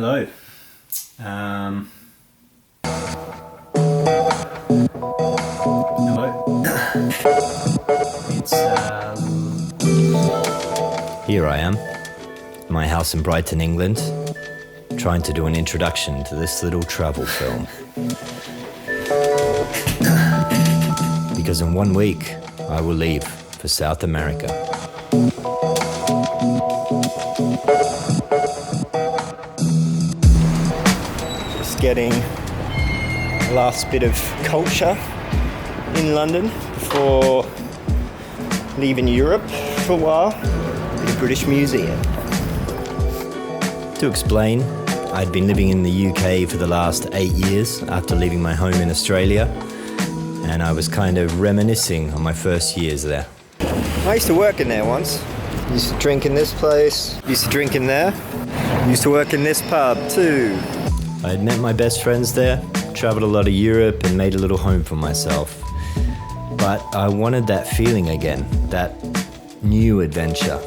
Hello. Hello. It's Here I am, my house in Brighton, England, trying to do an introduction to this little travel film. Because in 1 week, I will leave for South America. Just getting the last bit of culture in London before leaving Europe for a while. The British Museum. To explain, I'd been living in the UK for the last 8 years after leaving my home in Australia, and I was kind of reminiscing on my first years there. I used to work in there once. Used to drink in this place, used to drink in there, used to work in this pub too. I had met my best friends there, traveled a lot of Europe and made a little home for myself. But I wanted that feeling again, that new adventure.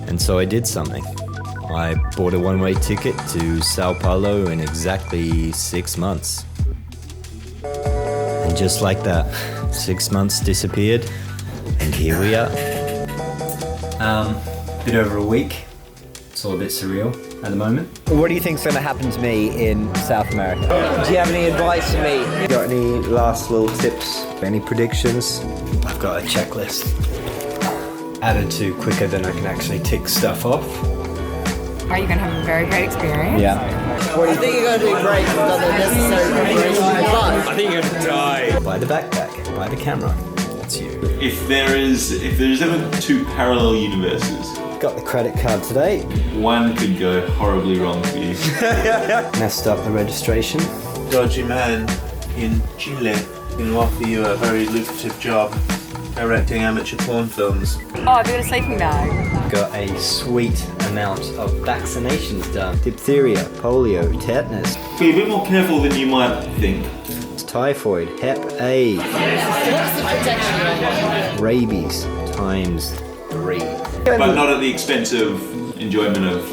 And so I did something. I bought a one-way ticket to Sao Paulo in exactly 6 months. And just like that, 6 months disappeared, and here we are. bit over a week. It's all a bit surreal at the moment. What do you think's going to happen to me in South America? Do you have any advice for me? Got any last little tips? Any predictions? I've got a checklist. Added to quicker than I can actually tick stuff off. Are you going to have a very great experience? Yeah. I think you're going to do great. You've done the necessary preparation. But I think you're gonna die. Buy the backpack, buy the camera. That's you. If there's ever two parallel universes, Got the credit card today. one could go horribly wrong for you. Messed up the registration. Dodgy man in Chile can offer you a very lucrative job directing amateur porn films. Oh, have you got a sleeping bag? Got a sweet amount of vaccinations done. Diphtheria, polio, tetanus, Be a bit more careful than you might think. typhoid, Hep A, rabies times 3. But not at the expense of enjoyment of...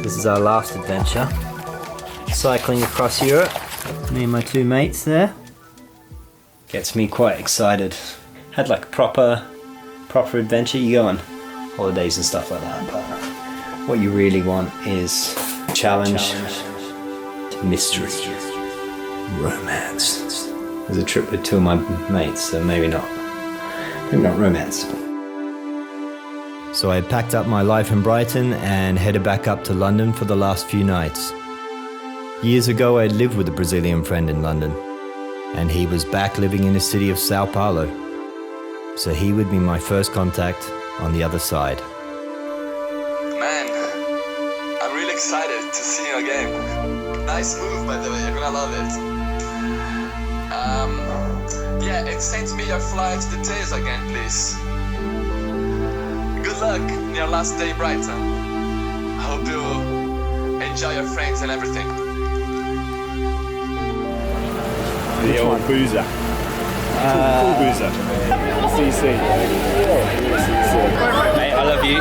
This is our last adventure. Cycling across Europe. Me and my two mates there. Gets me quite excited. Had like a proper adventure. You go on holidays and stuff like that, but what you really want is challenge to mystery, romance. There's a trip with two of my mates, so maybe not romance. So I packed up my life in Brighton and headed back up to London for the last few nights. Years ago, I lived with a Brazilian friend in London, and he was back living in the city of Sao Paulo. So he would be my first contact on the other side. Man, I'm really excited to see you again. Nice move, by the way, you're gonna love it. Yeah, and send me your flight details again, please. Good luck in your last day in Brighton. I hope you enjoy your friends and everything. The old boozer. Full boozer. CC. Hey, I love you.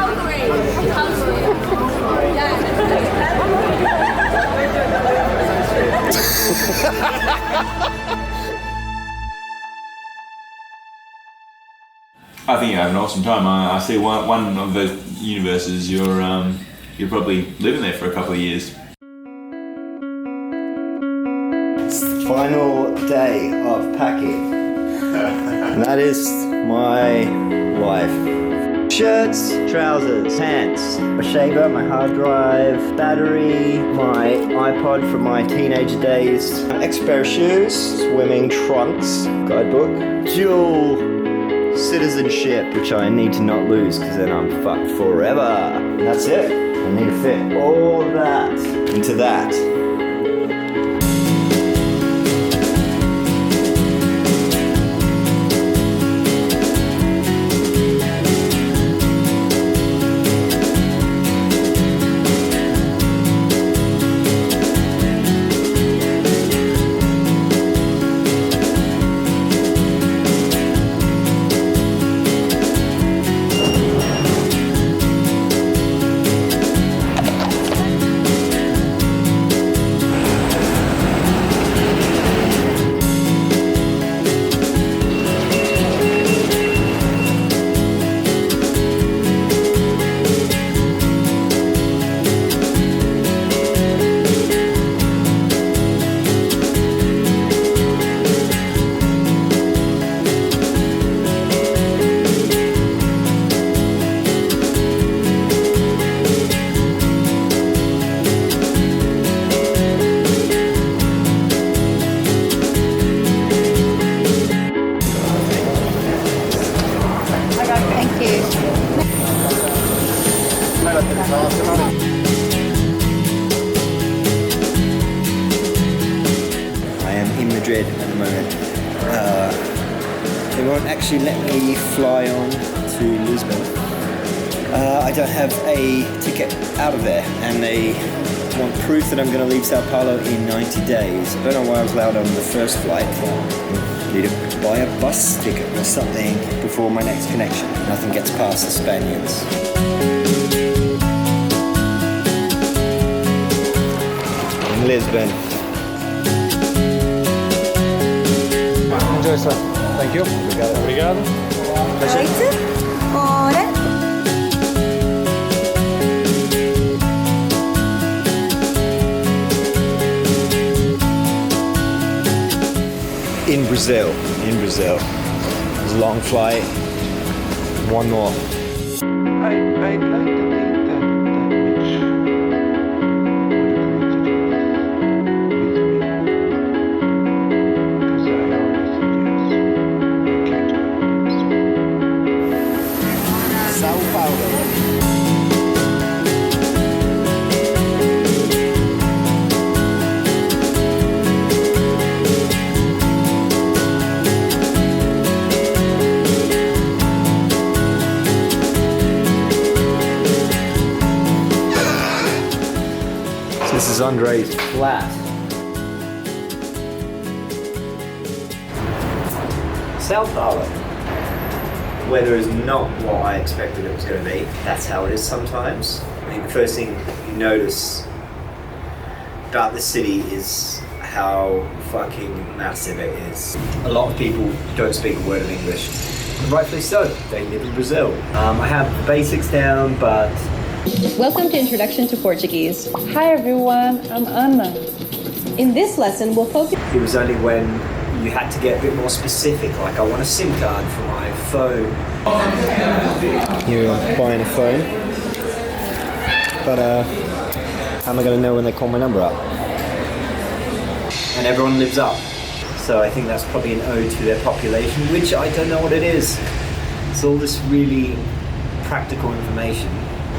I think you have an awesome time. I see one of those universes you're probably living there for a couple of years. Final day of packing. And that is my wife. Shirts, trousers, pants, a shaver, my hard drive, battery, my iPod from my teenage days, an extra pair of shoes, swimming trunks, guidebook, dual citizenship, which I need to not lose because then I'm fucked forever. And that's it. I need to fit all of that into that. in Madrid at the moment. They won't actually let me fly on to Lisbon. I don't have a ticket out of there, and they want proof that I'm going to leave Sao Paulo in 90 days. I don't know why I was allowed on the first flight. I need to buy a bus ticket or something before my next connection. Nothing gets past the Spaniards. In Lisbon. Enjoy, sir. Thank you. Obrigado. In Brazil. It's a long flight. One more. Sao Paulo. This is Andre's flat. Sao Paulo. Weather is not what I expected it was going to be. That's how it is sometimes. I think the first thing you notice about the city is how fucking massive it is. A lot of people don't speak a word of English. And rightfully so. They live in Brazil. I have the basics down, but Welcome to Introduction to Portuguese. Hi everyone, I'm Anna. In this lesson, we'll focus... it was only when you had to get a bit more specific, like I want a SIM card for my phone. Here I'm buying a phone, but how am I going to know when they call my number up? And everyone lives up, so I think that's probably an ode to their population, which I don't know what it is. It's all this really practical information,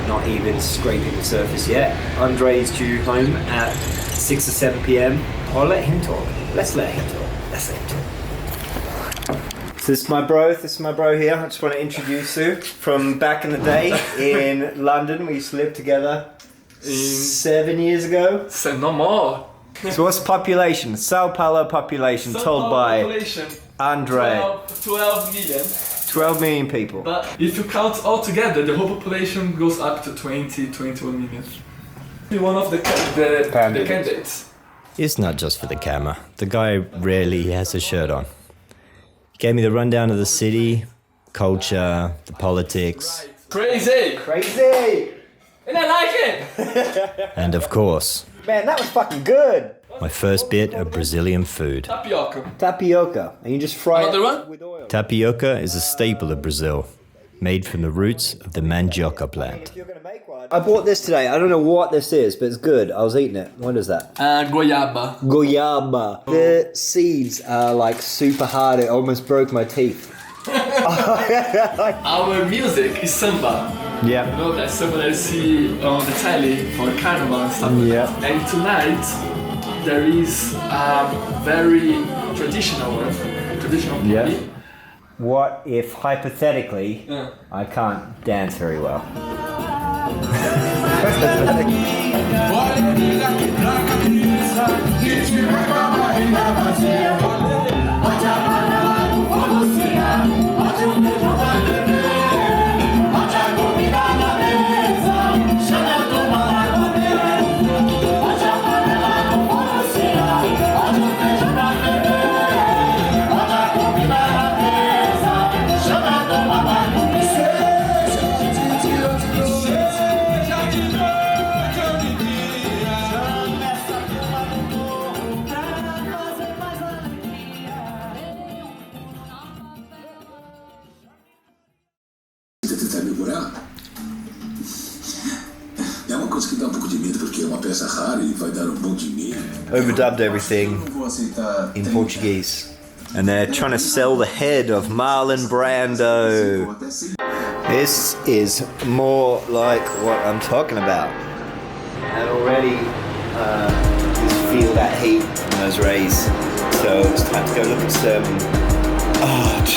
not even scraping the surface yet. Andre's due home at 6 or 7 p.m. I'll let him talk. Let's let him talk. So this is my bro here. I just want to introduce you from back in the day in London. We used to live together 7 years ago. No more. So what's the population? Sao Paulo population told by Population, Andre. 12 million. 12 million people. But if you count all together, the whole population goes up to 21 million. One of the candidates. It's not just for the camera. The guy rarely has a shirt on. He gave me the rundown of the city, culture, the politics. Crazy! And I like it! And of course, Man, that was fucking good. my first bit of Brazilian food. Tapioca. And you just fry Another it one? with oil. Tapioca is a staple of Brazil, made from the roots of the mandioca plant. I bought this today. I don't know what this is, but it's good. I was eating it. What is that? Goiaba. Goiaba. The seeds are like super hard. It almost broke my teeth. Our music is samba. Yeah. You know that samba that you see on the telly for carnival and stuff. Yeah. And tonight there is a very traditional party. What if, hypothetically, I can't dance very well? Overdubbed everything in Portuguese. And they're trying to sell the head of Marlon Brando. This is more like what I'm talking about. And already just feel that heat in those rays. so it's time to go look at some art.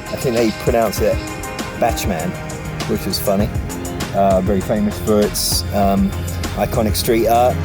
I think they pronounce it Batchman, which is funny. Very famous for its iconic street art.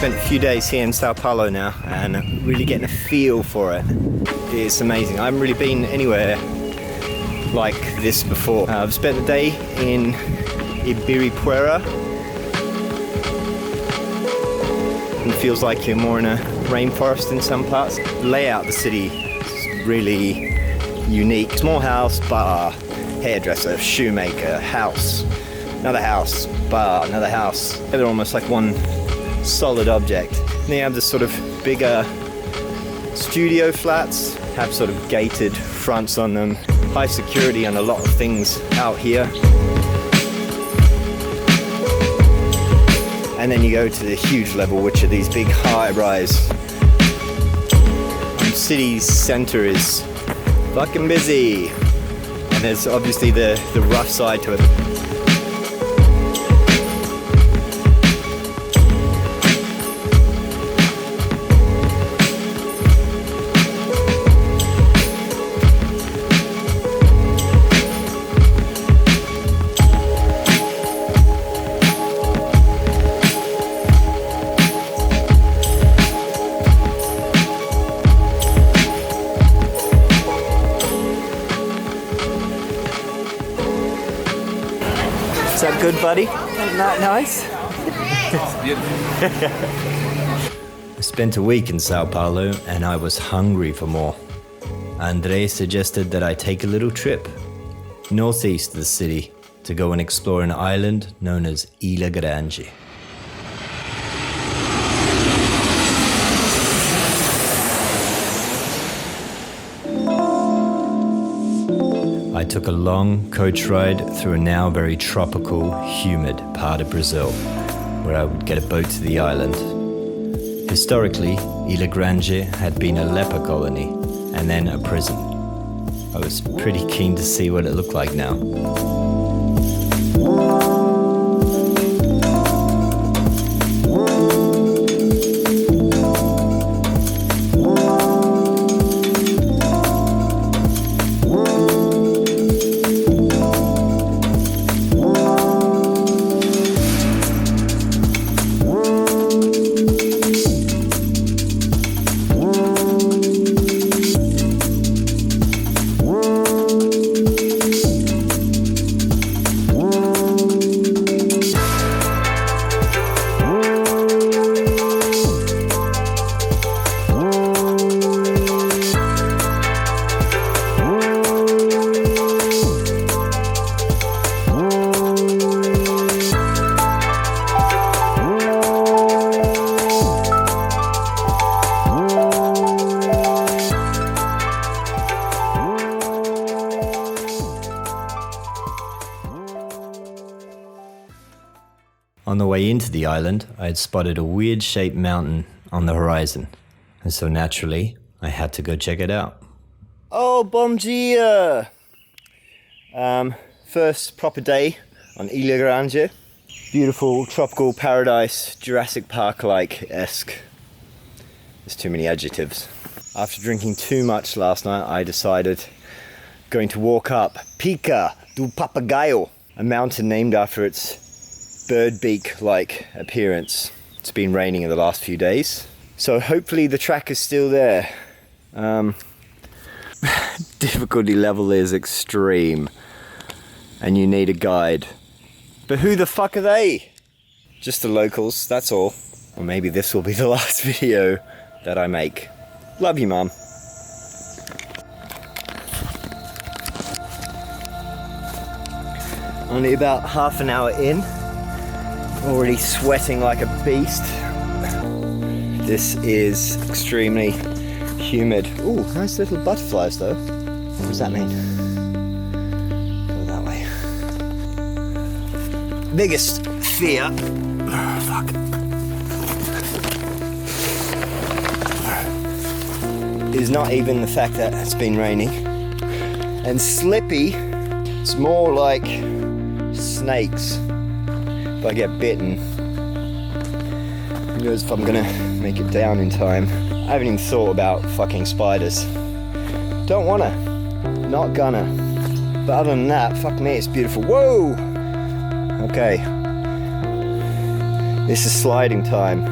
Spent a few days here in Sao Paulo now and really getting a feel for it. It's amazing. I haven't really been anywhere like this before. I've spent a day in Ibirapuera. It feels like you're more in a rainforest in some parts. The layout of the city is really unique. Small house, bar, hairdresser, shoemaker, house, another house, bar, another house. They're almost like one solid object. And they have this sort of bigger studio flats, have sort of gated fronts on them, high security on a lot of things out here. And then you go to the huge level, which are these big high-rise. The city's center is fucking busy. And there's obviously the rough side to it. Is that good, buddy? Not nice. I spent a week in Sao Paulo and I was hungry for more. Andre suggested that I take a little trip northeast of the city to go and explore an island known as Ilha Grande. I took a long coach ride through a now very tropical, humid part of Brazil, where I would get a boat to the island. Historically, Ilha Grande had been a leper colony and then a prison. I was pretty keen to see what it looked like now. On the way into the island, I had spotted a weird-shaped mountain on the horizon, and so naturally, I had to go check it out. Oh, bom dia! First proper day on Ilha Grande. Beautiful tropical paradise, Jurassic Park-like-esque. There's too many adjectives. After drinking too much last night, I decided going to walk up Pica do Papagaio, a mountain named after its bird beak-like appearance. It's been raining in the last few days, so hopefully the track is still there. Difficulty level is extreme. and you need a guide. But who the fuck are they? Just the locals, that's all. Or maybe this will be the last video that I make. Love you, Mum. Only about half an hour in. Already sweating like a beast. This is extremely humid. Ooh, nice little butterflies though. What does that mean? Go that way. Biggest fear. Fuck. Is not even the fact that it's been raining. And slippy, it's more like snakes. If I get bitten. Who knows if I'm gonna make it down in time. I haven't even thought about fucking spiders. Don't wanna. Not gonna. But other than that, fuck me, it's beautiful. Whoa! Okay. This is sliding time.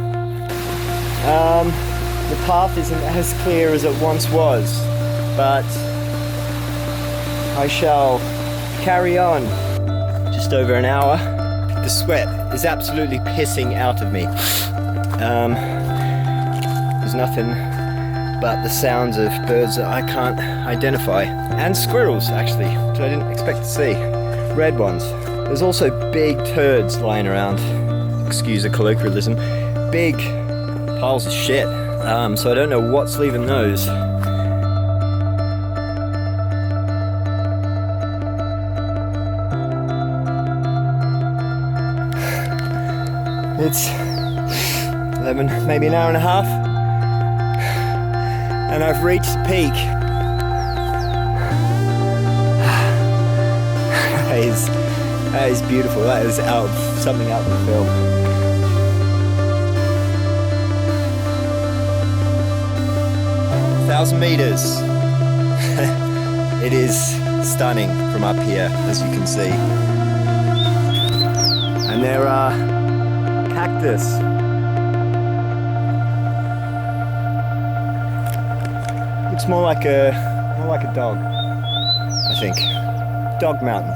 The path isn't as clear as it once was, but I shall carry on. Just over an hour. The sweat is absolutely pissing out of me. There's nothing but the sounds of birds that I can't identify. And squirrels, actually, which I didn't expect to see. Red ones. There's also big turds lying around. Excuse the colloquialism. Big piles of shit. So I don't know what's leaving those. It's 11, maybe an hour and a half, and I've reached the peak. That is beautiful. That is something out of the film. Thousand meters. It is stunning from up here, as you can see. And there are cactus. Looks more like a dog, I think. Dog mountain.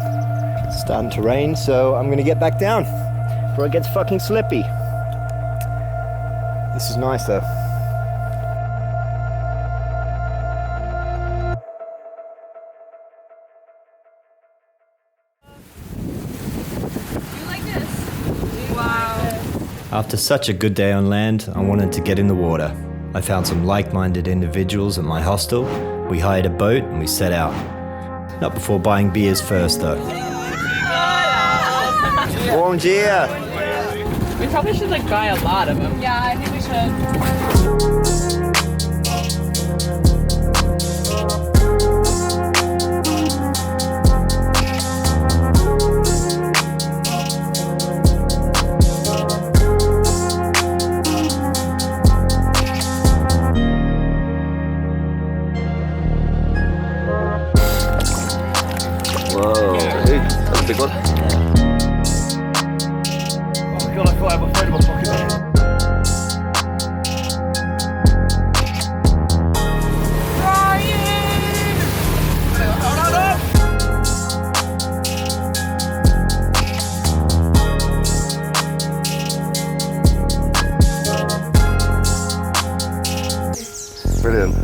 It's starting to rain, so I'm gonna get back down before it gets fucking slippy. This is nice though. After such a good day on land, I wanted to get in the water. I found some like-minded individuals at my hostel. We hired a boat and we set out. Not before buying beers first though. Bom dia! We probably should like buy a lot of them. Yeah, I think we should. Whoa, that's a big one. Oh my god, I thought I had my phone in my pocket there. Brilliant.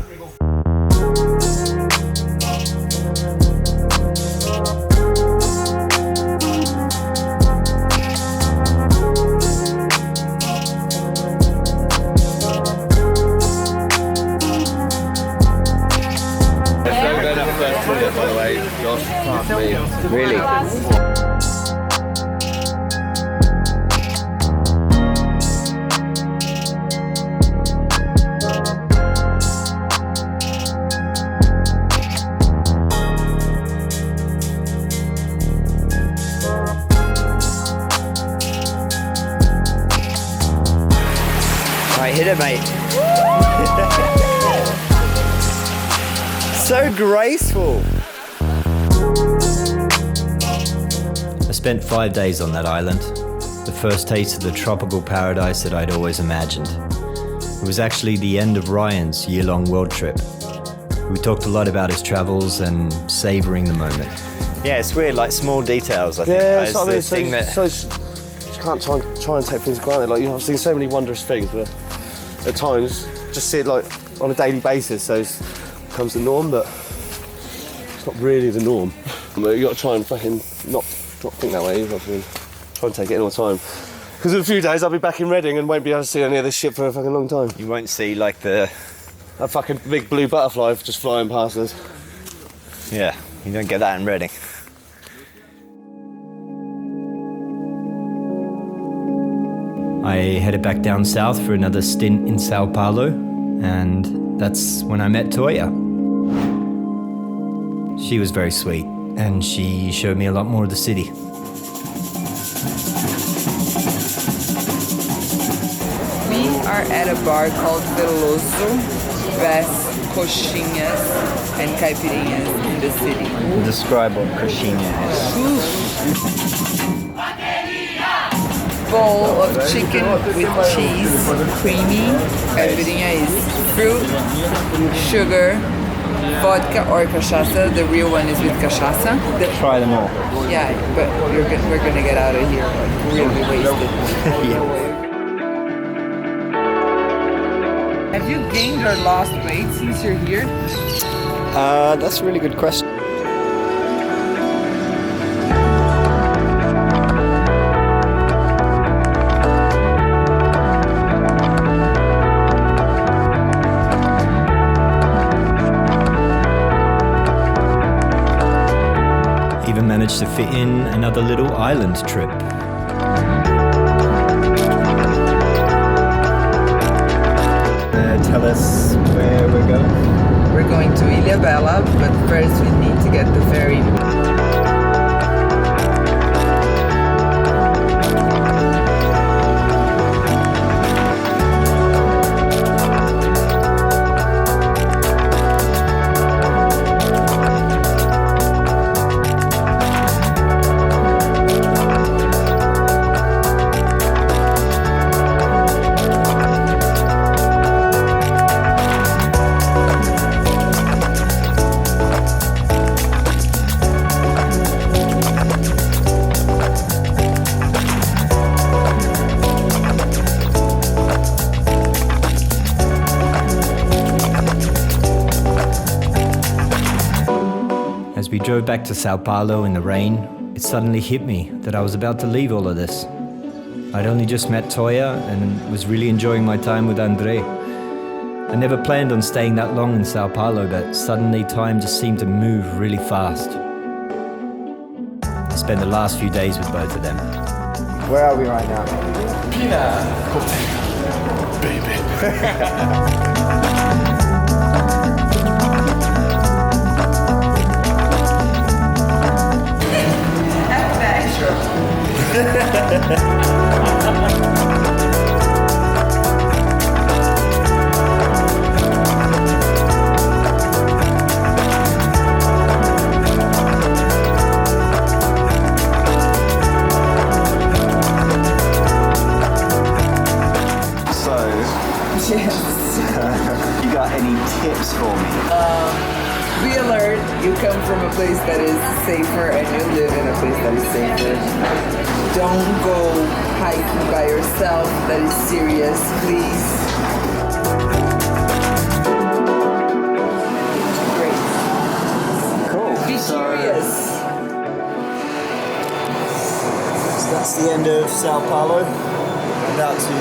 By the way, Josh, fuck me. Really? Alright, hit it, mate. So graceful. I spent 5 days on that island. The first taste of the tropical paradise that I'd always imagined. It was actually the end of Ryan's year-long world trip. We talked a lot about his travels and savouring the moment. Yeah, it's weird, like small details, I think. Yeah, It's that's what I mean. the thing that... You can't try and take things for granted. Like, I've seen so many wondrous things, but at times, just see it like on a daily basis, so it becomes the norm, but it's not really the norm. But you got to try and fucking not think that way. You've got to try and take it in all the time. Because in a few days I'll be back in Reading and won't be able to see any of this shit for a fucking long time. You won't see like that fucking big blue butterfly just flying past us. Yeah, you don't get that in Reading. I headed back down south for another stint in Sao Paulo, and that's when I met Toya. She was very sweet, and she showed me a lot more of the city. We are at a bar called Veloso, best coxinhas and caipirinhas in the city. Describe what coxinha is. Bowl of chicken with cheese, creamy. Caipirinha is fruit, sugar, vodka or cachaça. The real one is with cachaça. Try them all. Yeah, but we're gonna get out of here like really wasted. Yeah. Have you gained or lost weight since you're here? That's a really good question. Even managed to fit in another little island trip. Tell us where we're going. We're going to Ilhabela, but first we need to get the ferry. As we drove back to Sao Paulo in the rain, it suddenly hit me that I was about to leave all of this. I'd only just met Toya and was really enjoying my time with Andre. I never planned on staying that long in Sao Paulo, but suddenly time just seemed to move really fast. I spent the last few days with both of them. Where are we right now? Pina. Baby. You got any tips for me? Be alert, you come from a place that is safer and you live in a place that is safer. Don't go hiking by yourself, that is serious, please. Great. Cool. Be curious. So that's the end of Sao Paulo. About to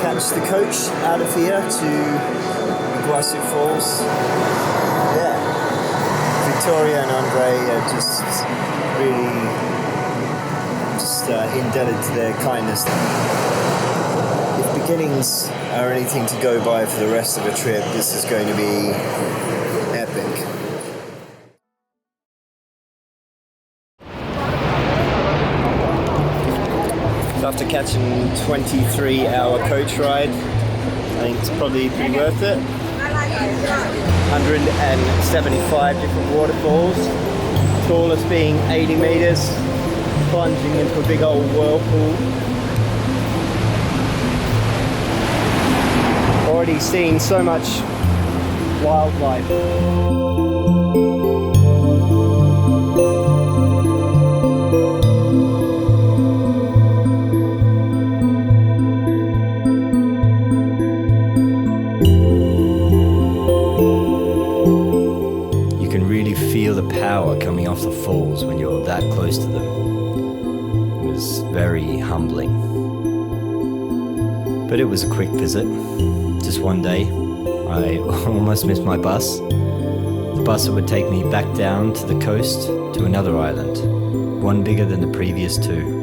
catch the coach out of here to Iguazu Falls. Yeah, Victoria and Andre are just really indebted to their kindness. If beginnings are anything to go by for the rest of the trip, this is going to be epic. So after catching a 23-hour coach ride, I think it's probably pretty worth it. 175 different waterfalls, tallest being 80 meters, plunging into a big old whirlpool. Already seen so much wildlife. was very humbling. But it was a quick visit. Just one day, I almost missed my bus. The bus that would take me back down to the coast to another island, one bigger than the previous two.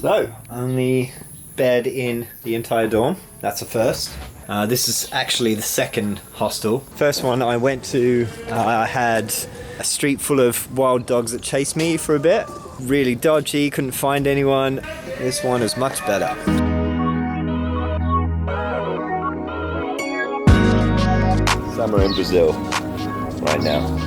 So, only bed in the entire dorm. That's a first. This is actually the second hostel. First one I went to, I had a street full of wild dogs that chased me for a bit. Really dodgy, couldn't find anyone. This one is much better. Summer in Brazil, right now.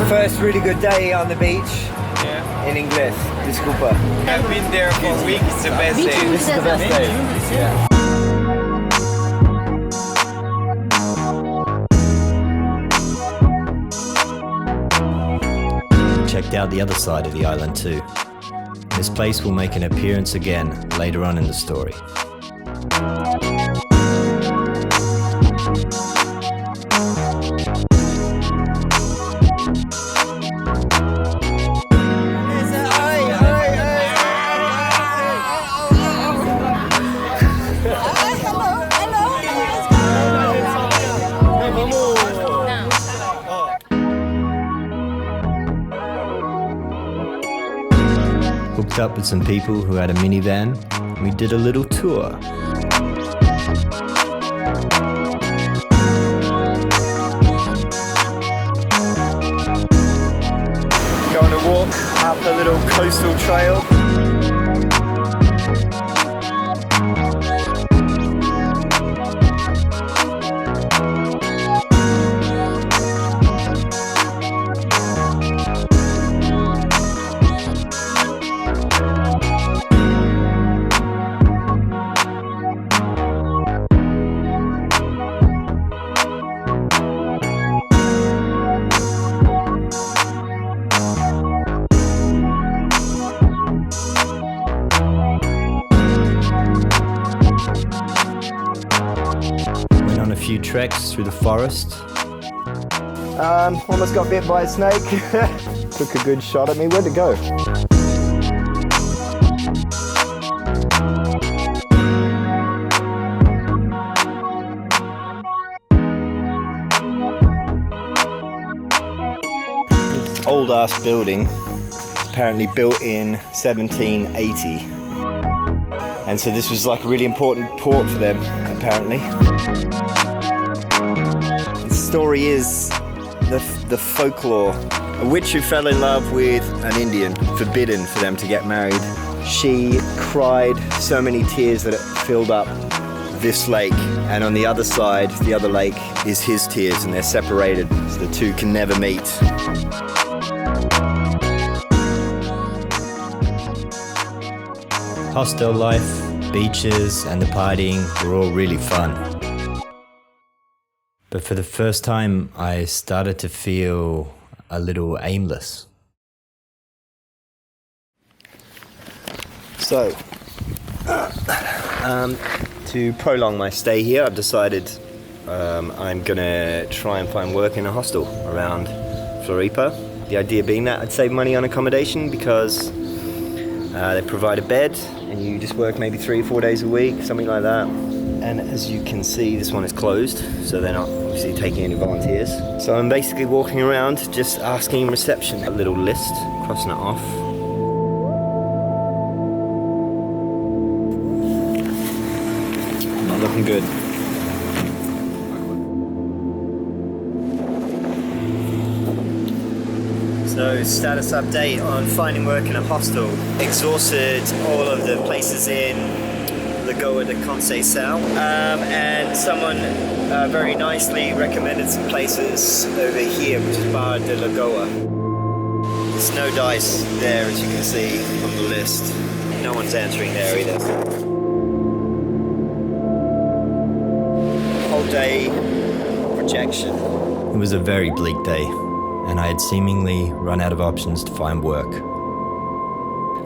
First really good day on the beach in Inglés. Disculpa. I've been there for a week. It's the best day. This is the best day. Yeah. Checked out the other side of the island too. This place will make an appearance again later on in the story. Hooked up with some people who had a minivan. We did a little tour. Going to walk up a little coastal trail. Few treks through the forest. Almost got bit by a snake. Took a good shot at me. Where'd it go? This old ass building, apparently built in 1780. And so this was like a really important port for them, apparently. The story is the folklore. A witch who fell in love with an Indian, forbidden for them to get married. She cried so many tears that it filled up this lake, and on the other side, the other lake, is his tears, and they're separated, so the two can never meet. Hostel life, beaches, and the partying were all really fun. But for the first time, I started to feel a little aimless. So, to prolong my stay here, I've decided I'm gonna try and find work in a hostel around Floripa. The idea being that I'd save money on accommodation because they provide a bed and you just work maybe 3 or 4 days a week, something like that. And as you can see, this one is closed, so they're not obviously taking any volunteers. So I'm basically walking around just asking reception. A little list, crossing it off. Not looking good. So, status update on finding work in a hostel. Exhausted all of the places in Lagoa de Conceição, and someone very nicely recommended some places over here, which is Barra de Lagoa. There's no dice there, as you can see on the list. No one's answering there either. Whole day projection. It was a very bleak day, and I had seemingly run out of options to find work.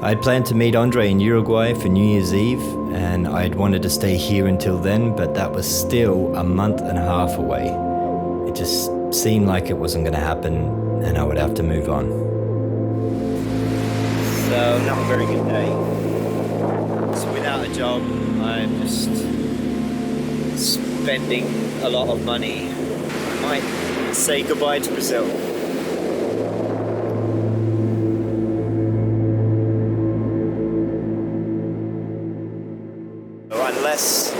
I had planned to meet Andre in Uruguay for New Year's Eve, and I had wanted to stay here until then, but that was still a month and a half away. It just seemed like it wasn't going to happen, and I would have to move on. So, not a very good day. So, without a job, I'm just spending a lot of money. I might say goodbye to Brazil. Unless a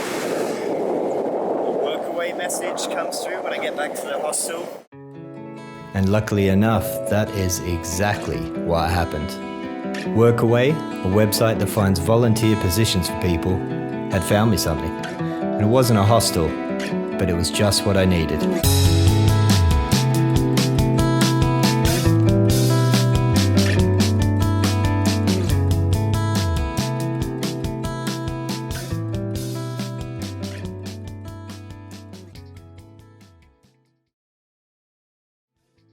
workaway message comes through when I get back to the hostel. And luckily enough, that is exactly what happened. Workaway, a website that finds volunteer positions for people, had found me something. And it wasn't a hostel, but it was just what I needed.